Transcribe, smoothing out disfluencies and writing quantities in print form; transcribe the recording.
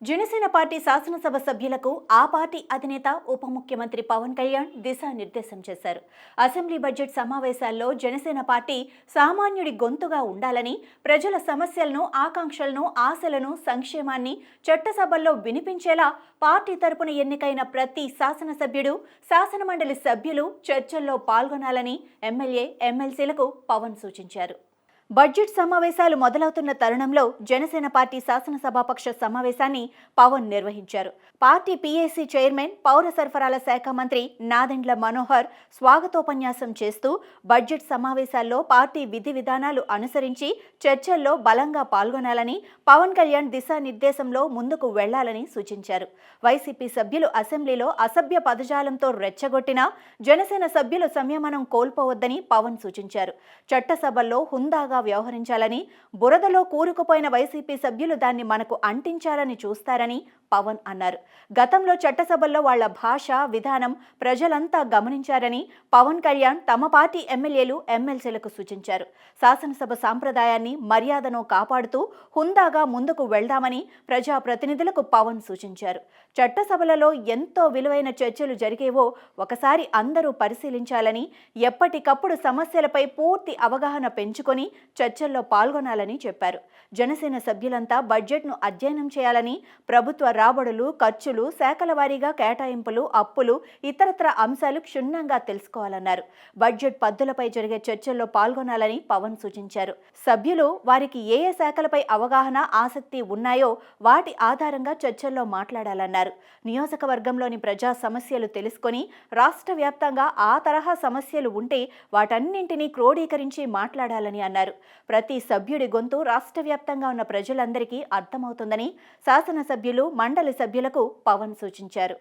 Janasena party శాసనసభ సభ్యులకు ఆ పార్టీ అధినేత ఉప ముఖ్యమంత్రి పవన్ కళ్యాణ్ దిశానిర్దేశం చేశారు. అసెంబ్లీ బడ్జెట్ సమావేశాల్లో జనసేన పార్టీ సామాన్యుడి గొంతుగా ఉండాలని, ప్రజల సమస్యలను, ఆకాంక్షలను, ఆశలను, సంక్షేమాన్ని చట్టసభల్లో వినిపించేలా పార్టీ తరపున ఎన్నికైన ప్రతి శాసనసభ్యుడు, శాసనమండలి సభ్యులు చర్చల్లో పాల్గొనాలని ఎమ్మెల్యే, ఎమ్మెల్సీలకు పవన్ సూచించారు. బడ్జెట్ సమావేశాలు మొదలవుతున్న తరుణంలో జనసేన పార్టీ శాసనసభాపక్ష సమావేశాన్ని పవన్ నిర్వహించారు. పార్టీ పీఏసీ చైర్మన్, పౌర సరఫరాల శాఖ మంత్రి నాదెండ్ల మనోహర్ స్వాగతోపన్యాసం చేస్తూ బడ్జెట్ సమావేశాల్లో పార్టీ విధి విధానాలు అనుసరించి చర్చల్లో బలంగా పాల్గొనాలని, పవన్ కళ్యాణ్ దిశానిర్దేశంలో ముందుకు వెళ్లాలని సూచించారు. వైసీపీ సభ్యులు అసెంబ్లీలో అసభ్య పదజాలంతో రెచ్చగొట్టినా జనసేన సభ్యులు సంయమనం కోల్పోవద్దని పవన్ సూచించారు. చట్టసభల్లో హుందాగా వ్యవహరించాలని, బురదలో కూరుకుపోయిన వైసీపీ సభ్యులు దాన్ని మనకు అంటించాలని చూస్తారని పవన్ అన్నారు. గతంలో చట్టసభల్లో వాళ్ల భాష, విధానం ప్రజలంతా గమనించారని పవన్ కళ్యాణ్ తమ పార్టీ ఎమ్మెల్యేలు, ఎమ్మెల్సీలకు సూచించారు. శాసనసభ సాంప్రదాయాన్ని, మర్యాదను కాపాడుతూ హుందాగా ముందుకు వెళ్దామని ప్రజాప్రతినిధులకు పవన్ సూచించారు. చట్టసభలలో ఎంతో విలువైన చర్చలు జరిగేవో ఒకసారి అందరూ పరిశీలించాలని, ఎప్పటికప్పుడు సమస్యలపై పూర్తి అవగాహన పెంచుకొని చర్చల్లో పాల్గొనాలని చెప్పారు. జనసేన సభ్యులంతా బడ్జెట్ను అధ్యయనం చేయాలని, ప్రభుత్వ రాబడులు, ఖర్చులు, శాఖల వారీగా కేటాయింపులు, అప్పులు, ఇతరత్ర అంశాలు క్షుణ్ణంగా తెలుసుకోవాలన్నారు. బడ్జెట్ పద్దులపై జరిగే చర్చల్లో పాల్గొనాలని పవన్ సూచించారు. సభ్యులు వారికి ఏ ఏ శాఖలపై అవగాహన, ఆసక్తి ఉన్నాయో వాటి ఆధారంగా చర్చల్లో మాట్లాడాలన్నారు. నియోజకవర్గంలోని ప్రజా సమస్యలు తెలుసుకొని రాష్ట్ర వ్యాప్తంగా ఆ తరహా సమస్యలు ఉంటే వాటన్నింటినీ క్రోడీకరించి మాట్లాడాలని అన్నారు. ప్రతి సభ్యుడి గొంతు రాష్ట్ర వ్యాప్తంగా ఉన్న ప్రజలందరికీ అర్థమవుతుందని శాసనసభ్యులు, మండలి సభ్యులకు పవన్ సూచించారు.